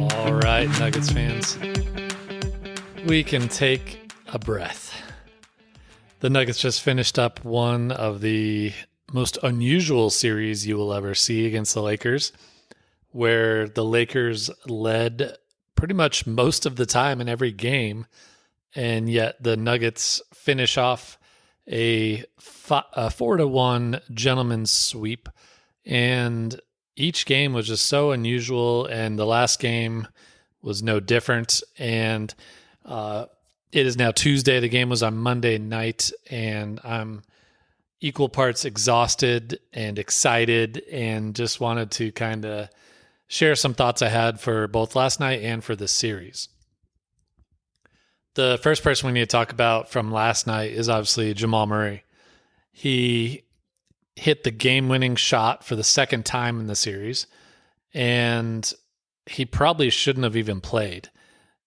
All right, Nuggets fans, we can take a breath. The Nuggets just finished up one of the most unusual series you will ever see against the Lakers, where the Lakers led pretty much most of the time in every game, and yet the Nuggets finish off a 4-1 gentleman's sweep. And each game was just so unusual, and the last game was no different. And it is now Tuesday. The game was on Monday night, and I'm equal parts exhausted and excited, and just wanted to kind of share some thoughts I had for both last night and for this series. The first person we need to talk about from last night is obviously Jamal Murray. He hit the game-winning shot for the second time in the series, and he probably shouldn't have even played.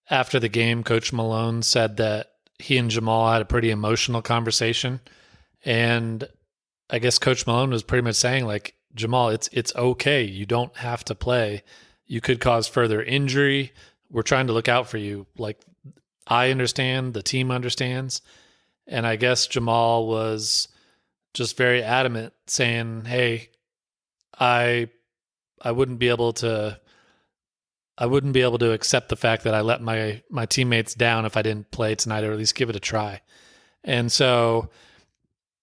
After the game, Coach Malone said that he and Jamal had a pretty emotional conversation, and I guess Coach Malone was pretty much saying, like, Jamal, it's okay. You don't have to play. You could cause further injury. We're trying to look out for you. Like, I understand, the team understands, and I guess Jamal was just very adamant, saying, "Hey, I wouldn't be able to accept the fact that I let my teammates down if I didn't play tonight, or at least give it a try." And so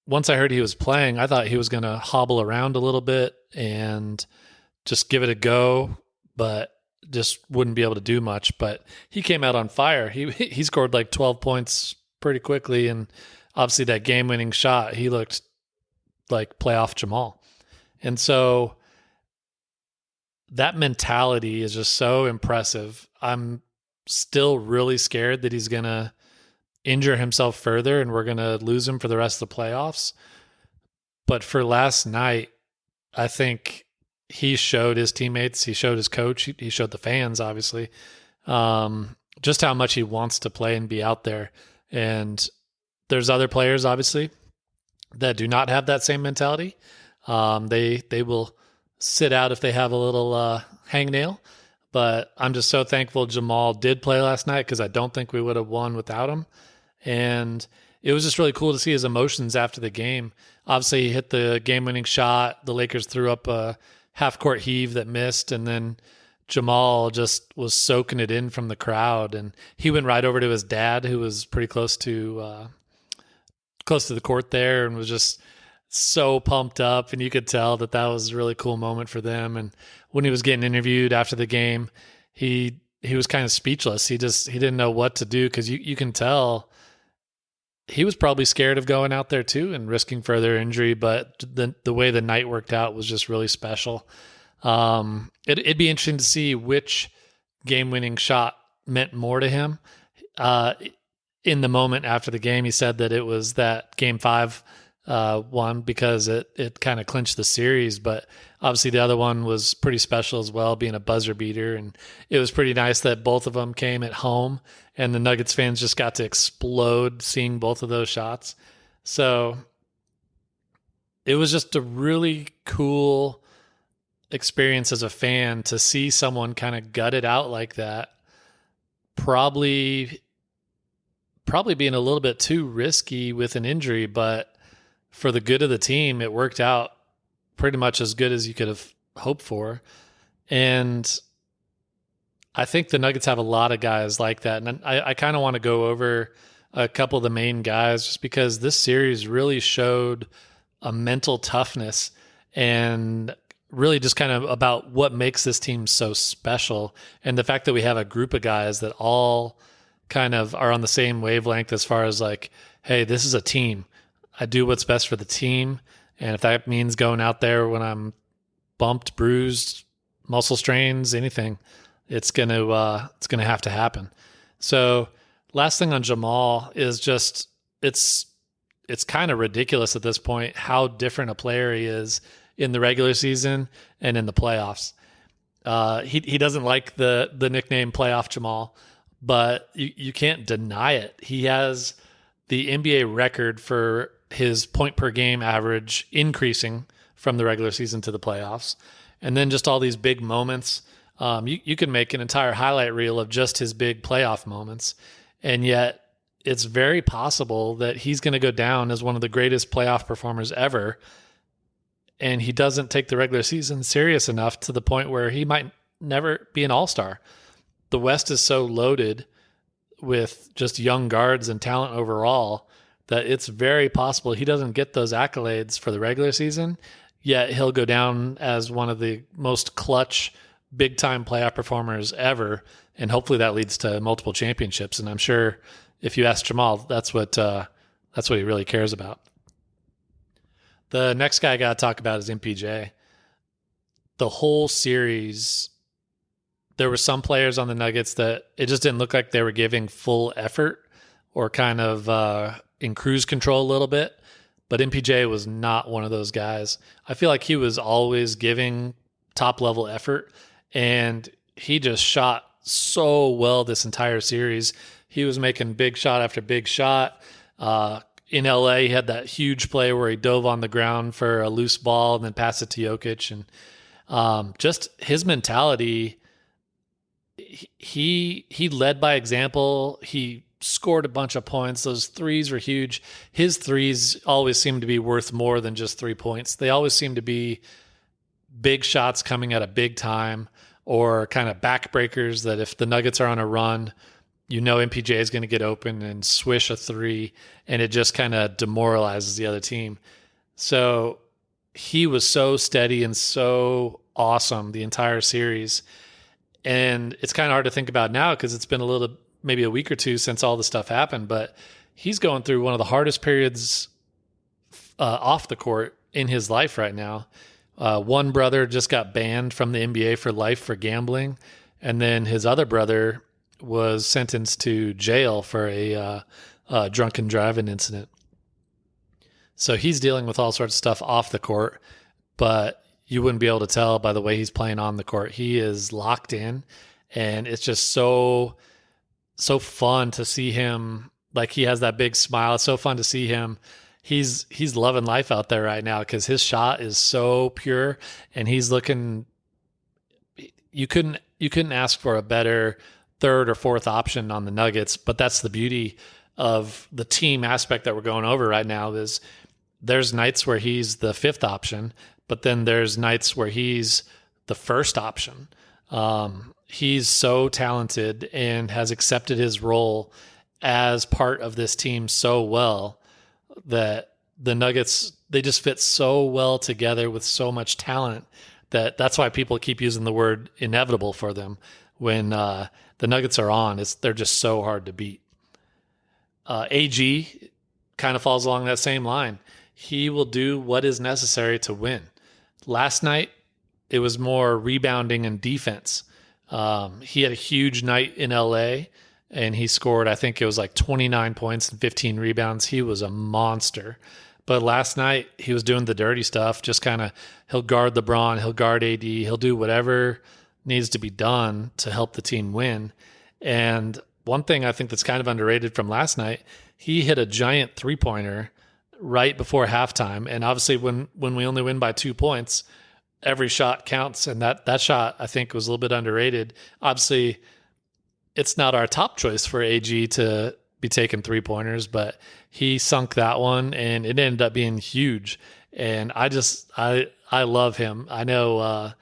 once I heard he was playing, I thought he was going to hobble around a little bit and just give it a go, but just wouldn't be able to do much. But he came out on fire. He scored like 12 points pretty quickly, and obviously that game-winning shot, he looked like playoff Jamal. And so that mentality is just so impressive. I'm still really scared that he's going to injure himself further and we're going to lose him for the rest of the playoffs. But for last night, I think he showed his teammates, he showed his coach, he showed the fans, obviously, just how much he wants to play and be out there. And there's other players, obviously, that do not have that same mentality. They will sit out if they have a little hangnail. But I'm just so thankful Jamal did play last night, because I don't think we would have won without him. And it was just really cool to see his emotions after the game. Obviously, he hit the game-winning shot. The Lakers threw up a half-court heave that missed, and then Jamal just was soaking it in from the crowd. And he went right over to his dad, who was pretty close to the court there, and was just so pumped up. And you could tell that was a really cool moment for them. And when he was getting interviewed after the game, he was kind of speechless. He didn't know what to do, because you can tell he was probably scared of going out there too and risking further injury. But the way the night worked out was just really special. It'd be interesting to see which game-winning shot meant more to him. In the moment after the game, he said that it was that Game 5 one, because it kind of clinched the series. But obviously the other one was pretty special as well, being a buzzer beater. And it was pretty nice that both of them came at home, and the Nuggets fans just got to explode seeing both of those shots. So it was just a really cool experience as a fan to see someone kind of gut it out like that. Probably being a little bit too risky with an injury, but for the good of the team, it worked out pretty much as good as you could have hoped for. And I think the Nuggets have a lot of guys like that. And I kind of want to go over a couple of the main guys, just because this series really showed a mental toughness and really just kind of about what makes this team so special. And the fact that we have a group of guys that all kind of are on the same wavelength as far as like, hey, this is a team. I do what's best for the team. And if that means going out there when I'm bumped, bruised, muscle strains, anything, it's going to have to happen. So last thing on Jamal is just, it's kind of ridiculous at this point how different a player he is in the regular season and in the playoffs. He doesn't like the nickname Playoff Jamal, but you can't deny it. He has the NBA record for his point per game average increasing from the regular season to the playoffs. And then just all these big moments. You can make an entire highlight reel of just his big playoff moments. And yet it's very possible that he's going to go down as one of the greatest playoff performers ever. And he doesn't take the regular season serious enough to the point where he might never be an all-star. The West is so loaded with just young guards and talent overall that it's very possible he doesn't get those accolades for the regular season, yet he'll go down as one of the most clutch, big-time playoff performers ever, and hopefully that leads to multiple championships. And I'm sure if you ask Jamal, that's what he really cares about. The next guy I got to talk about is MPJ. The whole series, there were some players on the Nuggets that it just didn't look like they were giving full effort or kind of in cruise control a little bit. But MPJ was not one of those guys. I feel like he was always giving top-level effort, and he just shot so well this entire series. He was making big shot after big shot. In LA, he had that huge play where he dove on the ground for a loose ball and then passed it to Jokic. And just his mentality, he led by example. He scored a bunch of points. Those threes were huge. His threes always seem to be worth more than just 3 points. They always seem to be big shots coming at a big time, or kind of backbreakers that if the Nuggets are on a run, you know MPJ is going to get open and swish a three, and it just kind of demoralizes the other team. So he was so steady and so awesome the entire series. And it's kind of hard to think about now because it's been maybe a week or two since all the stuff happened, but he's going through one of the hardest periods off the court in his life right now. One brother just got banned from the NBA for life for gambling, and then his other brother was sentenced to jail for a drunken driving incident. So he's dealing with all sorts of stuff off the court, but you wouldn't be able to tell by the way he's playing on the court. He is locked in, and it's just so fun to see him. Like, he has that big smile. It's so fun to see him. He's loving life out there right now because his shot is so pure, and he's looking. You couldn't ask for a better third or fourth option on the Nuggets, but that's the beauty of the team aspect that we're going over right now. Is there's nights where he's the fifth option, but then there's nights where he's the first option. He's so talented and has accepted his role as part of this team so well that the Nuggets, they just fit so well together with so much talent that's why people keep using the word inevitable for them. When the Nuggets are on, they're just so hard to beat. AG kind of falls along that same line. He will do what is necessary to win. Last night, it was more rebounding and defense. He had a huge night in LA, and he scored, I think it was like 29 points and 15 rebounds. He was a monster. But last night, he was doing the dirty stuff, just kind of, he'll guard LeBron, he'll guard AD, he'll do whatever needs to be done to help the team win. And one thing I think that's kind of underrated from last night, he hit a giant three-pointer right before halftime. And obviously when we only win by 2 points, every shot counts. And that shot, I think, was a little bit underrated. Obviously, it's not our top choice for AG to be taking three-pointers, but he sunk that one, and it ended up being huge. And I love him. I know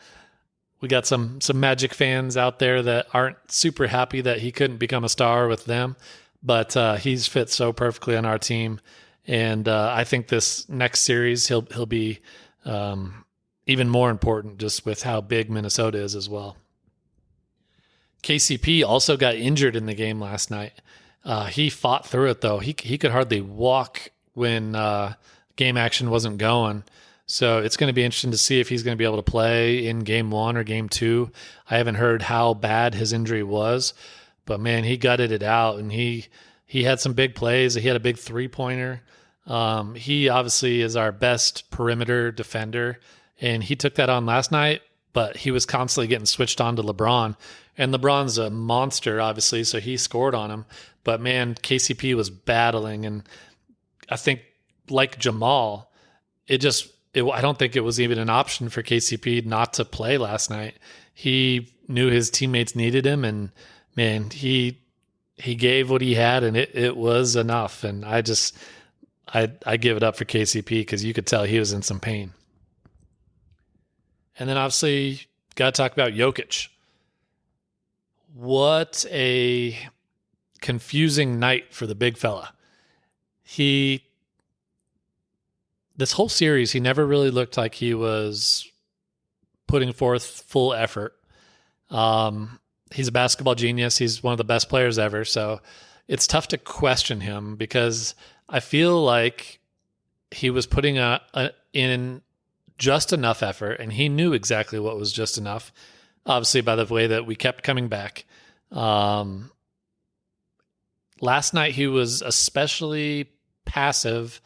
we got some Magic fans out there that aren't super happy that he couldn't become a star with them, but he's fit so perfectly on our team. And I think this next series, he'll be even more important just with how big Minnesota is as well. KCP also got injured in the game last night. He fought through it, though. He could hardly walk when game action wasn't going. So it's going to be interesting to see if he's going to be able to play in game 1 or game 2. I haven't heard how bad his injury was, but man, he gutted it out, and he had some big plays. He had a big three-pointer. He obviously is our best perimeter defender, and he took that on last night, but he was constantly getting switched on to LeBron. And LeBron's a monster, obviously, so he scored on him. But man, KCP was battling, and I think, like Jamal, it just I don't think it was even an option for KCP not to play last night. He knew his teammates needed him, and man, he gave what he had, and it was enough. And I give it up for KCP because you could tell he was in some pain. And then obviously got to talk about Jokic. What a confusing night for the big fella. This whole series, he never really looked like he was putting forth full effort. He's a basketball genius. He's one of the best players ever. So it's tough to question him because I feel like he was putting in just enough effort, and he knew exactly what was just enough, obviously by the way that we kept coming back. Last night he was especially passive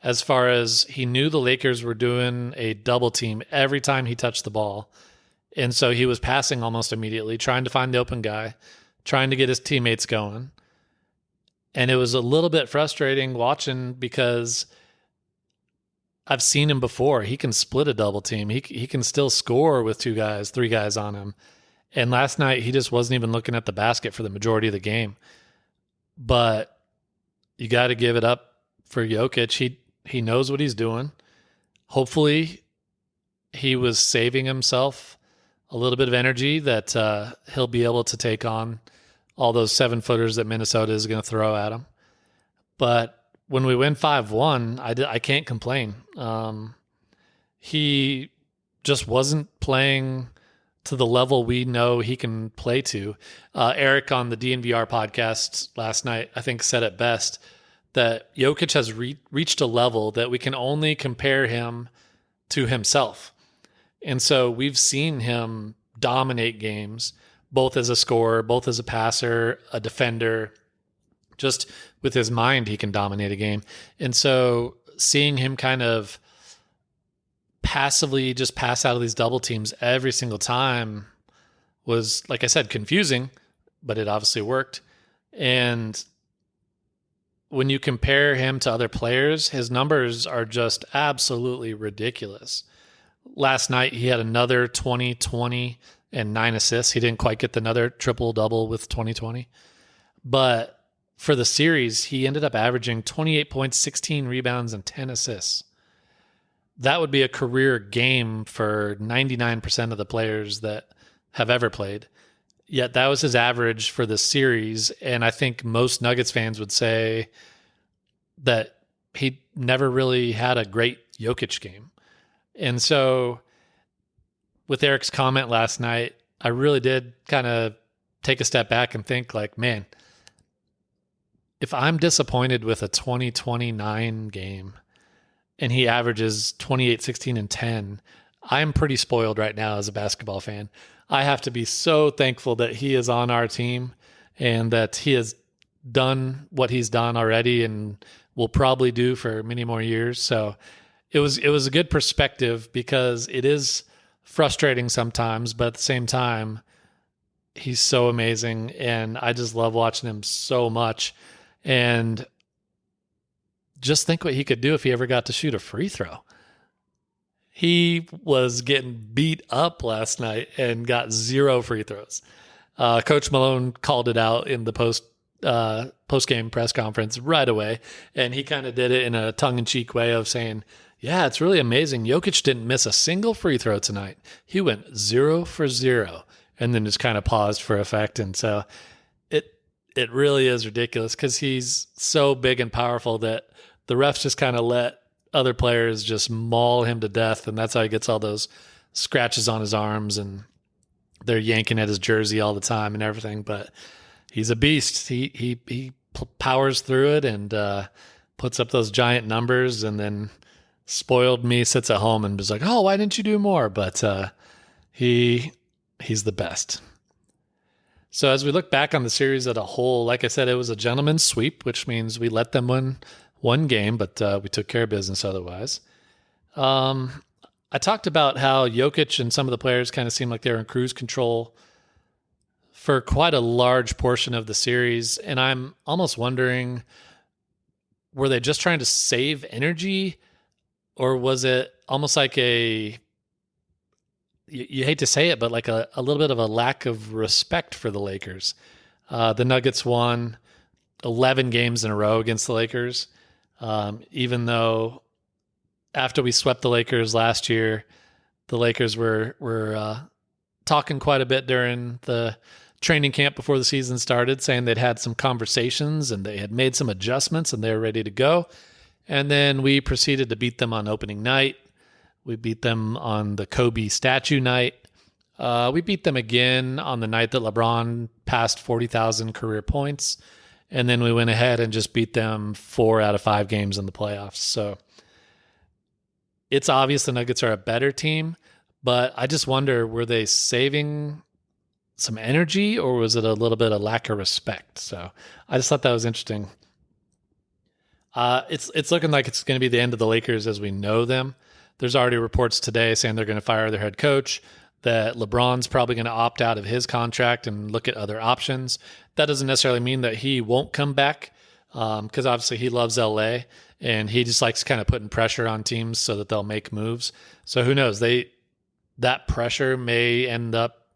as far as he knew the Lakers were doing a double team every time he touched the ball. And so he was passing almost immediately, trying to find the open guy, trying to get his teammates going. And it was a little bit frustrating watching because I've seen him before. He can split a double team. He can still score with 2 guys, 3 guys on him. And last night he just wasn't even looking at the basket for the majority of the game. But you got to give it up for Jokic. He knows what he's doing. Hopefully he was saving himself a little bit of energy that he'll be able to take on all those 7-footers that Minnesota is going to throw at him. But when we win 5-1, I can't complain. He just wasn't playing to the level we know he can play to. Eric on the DNVR podcast last night, I think, said it best, that Jokic has reached a level that we can only compare him to himself. And so we've seen him dominate games, both as a scorer, both as a passer, a defender. Just with his mind, he can dominate a game. And so seeing him kind of passively just pass out of these double teams every single time was, like I said, confusing, but it obviously worked. And when you compare him to other players, his numbers are just absolutely ridiculous. Last night, he had another 20-20 and 9 assists. He didn't quite get another triple-double with 20-20. But for the series, he ended up averaging 28 points, 16 rebounds, and 10 assists. That would be a career game for 99% of the players that have ever played. Yet that was his average for the series, and I think most Nuggets fans would say that he never really had a great Jokic game. And so with Eric's comment last night, I really did kind of take a step back and think like, man, if I'm disappointed with a 20-29 game and he averages 28, 16, and 10, I'm pretty spoiled right now as a basketball fan. I have to be so thankful that he is on our team and that he has done what he's done already and will probably do for many more years. So it was a good perspective because it is frustrating sometimes, but at the same time, he's so amazing and I just love watching him so much. And just think what he could do if he ever got to shoot a free throw. He was getting beat up last night and got 0 free throws. Coach Malone called it out in the post-game press conference right away, and he kind of did it in a tongue-in-cheek way of saying, yeah, it's really amazing. Jokic didn't miss a single free throw tonight. He went 0 for 0, and then just kind of paused for effect. And so it really is ridiculous because he's so big and powerful that the refs just kind of let other players just maul him to death, and that's how he gets all those scratches on his arms, and they're yanking at his jersey all the time and everything. But he's a beast. He powers through it and puts up those giant numbers, and then spoiled me sits at home and was like, oh, why didn't you do more? But he's the best. So as we look back on the series as a whole, like I said, it was a gentleman's sweep, which means we let them win one game, but we took care of business otherwise. I talked about how Jokic and some of the players kind of seemed like they were in cruise control for quite a large portion of the series, and I'm almost wondering, were they just trying to save energy, or was it almost like you hate to say it, but like a little bit of a lack of respect for the Lakers. The Nuggets won 11 games in a row against the Lakers, even though after we swept the Lakers last year, the Lakers were talking quite a bit during the training camp before the season started, saying they'd had some conversations and they had made some adjustments and they were ready to go. And then we proceeded to beat them on opening night. We beat them on the Kobe statue night. We beat them again on the night that LeBron passed 40,000 career points. And then we went ahead and just beat them 4 out of 5 games in the playoffs. So it's obvious the Nuggets are a better team, but I just wonder, were they saving some energy or was it a little bit of lack of respect? So I just thought that was interesting. It's looking like it's going to be the end of the Lakers as we know them. There's already reports today saying they're going to fire their head coach, that LeBron's probably going to opt out of his contract and look at other options. That doesn't necessarily mean that he won't come back, because obviously he loves LA and he just likes kind of putting pressure on teams so that they'll make moves. So who knows? That pressure may end up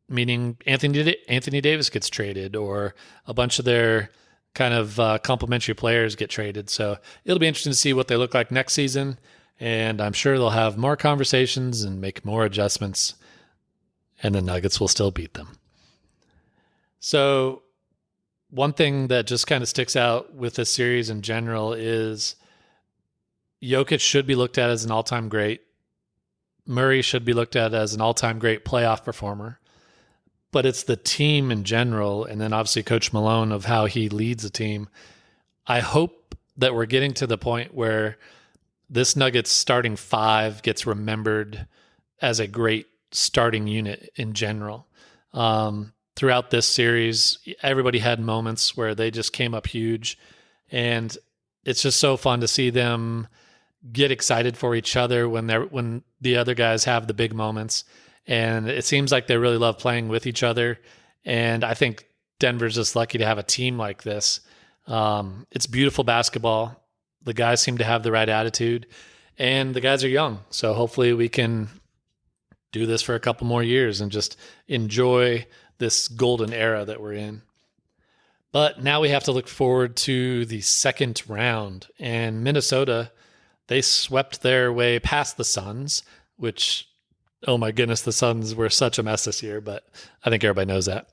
meaning Anthony Davis gets traded, or a bunch of their kind of complementary players get traded. So it'll be interesting to see what they look like next season. And I'm sure they'll have more conversations and make more adjustments, and the Nuggets will still beat them. So one thing that just kind of sticks out with this series in general is Jokic should be looked at as an all-time great. Murray should be looked at as an all-time great playoff performer. But it's the team in general, and then obviously Coach Malone of how he leads the team. I hope that we're getting to the point where this Nuggets starting 5 gets remembered as a great starting unit in general. Throughout this series, everybody had moments where they just came up huge, and it's just so fun to see them get excited for each other when the other guys have the big moments. And it seems like they really love playing with each other. And I think Denver's just lucky to have a team like this. It's beautiful basketball. The guys seem to have the right attitude, and the guys are young. So hopefully we can do this for a couple more years and just enjoy this golden era that we're in. But now we have to look forward to the second round. And Minnesota, they swept their way past the Suns, which, oh my goodness, the Suns were such a mess this year, but I think everybody knows that.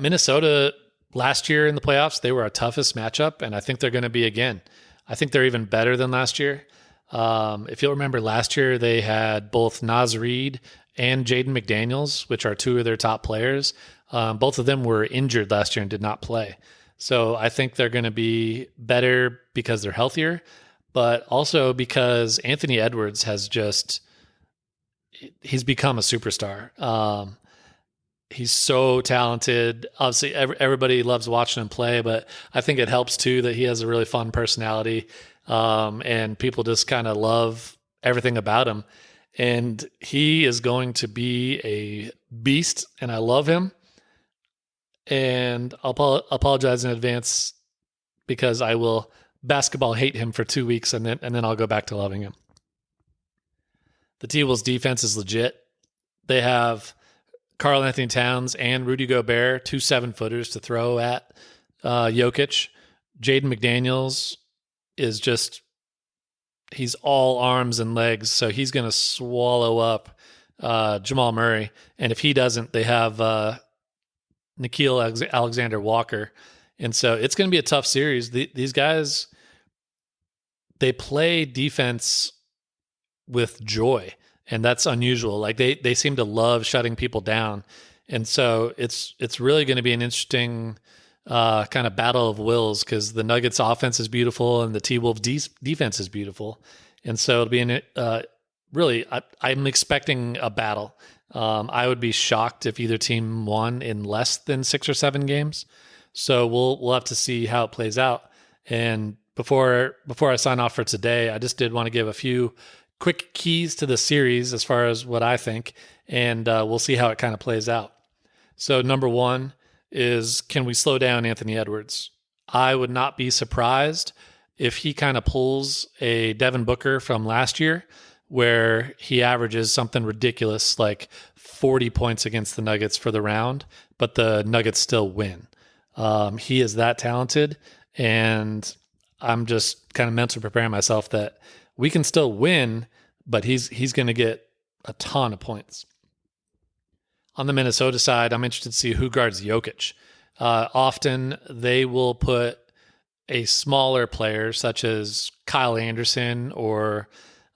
Minnesota, last year in the playoffs, they were our toughest matchup, and I think they're going to be again. I think they're even better than last year. If you'll remember, last year they had both Naz Reid and Jaden McDaniels, which are 2 of their top players. Both of them were injured last year and did not play. So I think they're going to be better because they're healthier, but also because Anthony Edwards he's become a superstar. He's so talented. Obviously, everybody loves watching him play, but I think it helps too that he has a really fun personality, and people just kind of love everything about him. And he is going to be a beast, and I love him. And I'll apologize in advance because I will basketball hate him for 2 weeks, and then I'll go back to loving him. The T-Wolves defense is legit. They have Karl-Anthony Towns and Rudy Gobert, 2 7-footers to throw at Jokic. Jaden McDaniels is he's all arms and legs, so he's going to swallow up Jamal Murray. And if he doesn't, they have Nickeil Alexander-Walker. And so it's going to be a tough series. These guys, they play defense with joy, and that's unusual. Like they seem to love shutting people down. And so it's really going to be an interesting kind of battle of wills, because the Nuggets offense is beautiful and the T-Wolves defense is beautiful. And so it'll be really, I'm expecting a battle. I would be shocked if either team won in less than 6 or 7 games. So we'll have to see how it plays out. And before I sign off for today, I just did want to give a few quick keys to the series as far as what I think, and we'll see how it kind of plays out. So number 1 is, can we slow down Anthony Edwards? I would not be surprised if he kind of pulls a Devin Booker from last year, where he averages something ridiculous like 40 points against the Nuggets for the round, but the Nuggets still win. He is that talented, and I'm just kind of mentally preparing myself that we can still win, but he's going to get a ton of points. On the Minnesota side, I'm interested to see who guards Jokic. Often they will put a smaller player such as Kyle Anderson or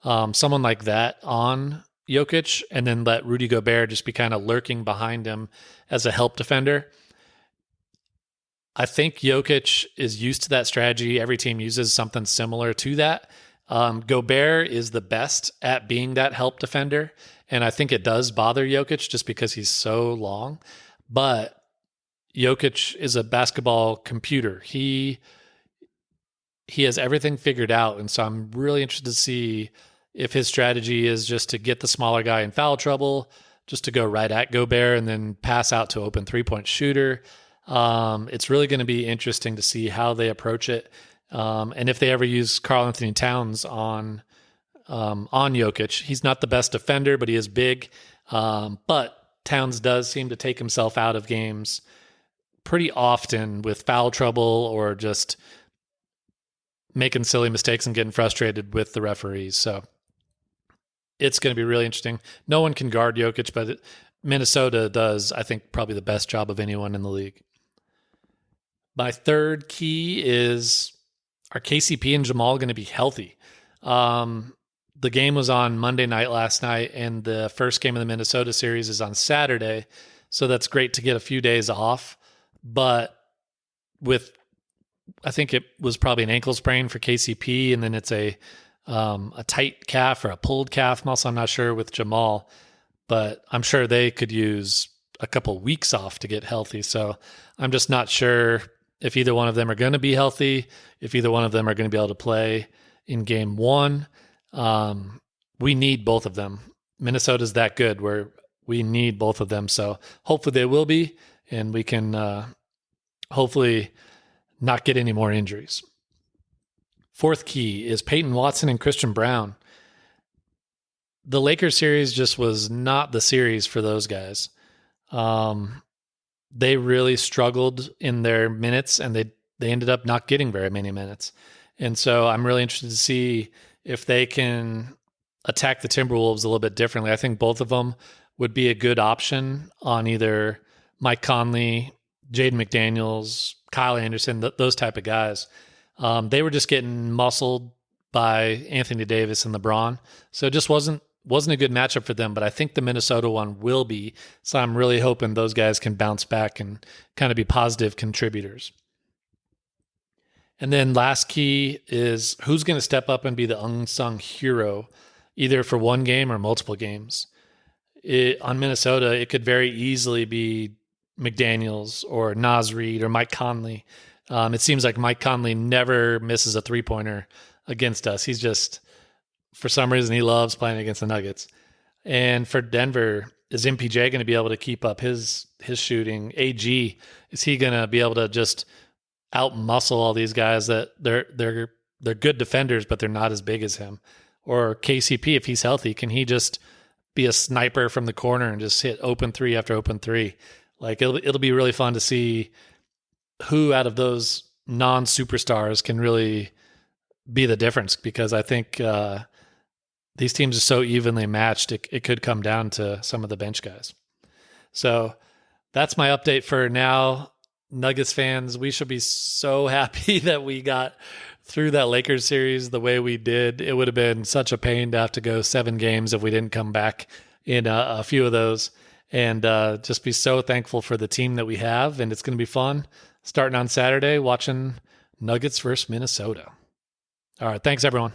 someone like that on Jokic, and then let Rudy Gobert just be kind of lurking behind him as a help defender. I think Jokic is used to that strategy. Every team uses something similar to that. Gobert is the best at being that help defender, and I think it does bother Jokic just because he's so long. But Jokic is a basketball computer. He has everything figured out, and so I'm really interested to see if his strategy is just to get the smaller guy in foul trouble, just to go right at Gobert and then pass out to open three-point shooter. It's really going to be interesting to see how they approach it. And if they ever use Karl-Anthony Towns on Jokic. He's not the best defender, but he is big. But Towns does seem to take himself out of games pretty often with foul trouble or just making silly mistakes and getting frustrated with the referees. So it's going to be really interesting. No one can guard Jokic, but Minnesota does, I think, probably the best job of anyone in the league. My third key is, are KCP and Jamal going to be healthy? The game was on Monday night last night, and the first game of the Minnesota series is on Saturday. So that's great to get a few days off. But I think it was probably an ankle sprain for KCP, and then it's a tight calf or a pulled calf muscle. I'm not sure with Jamal, but I'm sure they could use a couple weeks off to get healthy. So I'm just not sure if either one of them are going to be healthy, if either one of them are going to be able to play in game one. We need both of them. Minnesota's that good where we need both of them. So hopefully they will be, and we can hopefully not get any more injuries. Fourth key is Peyton Watson and Christian Brown. The Lakers series just was not the series for those guys. They really struggled in their minutes, and they ended up not getting very many minutes. And so I'm really interested to see if they can attack the Timberwolves a little bit differently. I think both of them would be a good option on either Mike Conley, Jaden McDaniels, Kyle Anderson, those type of guys. They were just getting muscled by Anthony Davis and LeBron. So it just wasn't a good matchup for them, but I think the Minnesota one will be. So I'm really hoping those guys can bounce back and kind of be positive contributors. And then last key is who's going to step up and be the unsung hero, either for one game or multiple games. On Minnesota, it could very easily be McDaniels or Naz Reid or Mike Conley. It seems like Mike Conley never misses a three-pointer against us. He's just, for some reason, he loves playing against the Nuggets. And for Denver, is MPJ going to be able to keep up his shooting? AG, is he going to be able to just out-muscle all these guys that they're good defenders, but they're not as big as him? Or KCP, if he's healthy, can he just be a sniper from the corner and just hit open three after open three? Like it'll be really fun to see who out of those non-superstars can really be the difference, because I think these teams are so evenly matched, it could come down to some of the bench guys. So that's my update for now. Nuggets fans, we should be so happy that we got through that Lakers series the way we did. It would have been such a pain to have to go 7 games if we didn't come back in a few of those. And just be so thankful for the team that we have. And it's going to be fun starting on Saturday watching Nuggets versus Minnesota. All right. Thanks, everyone.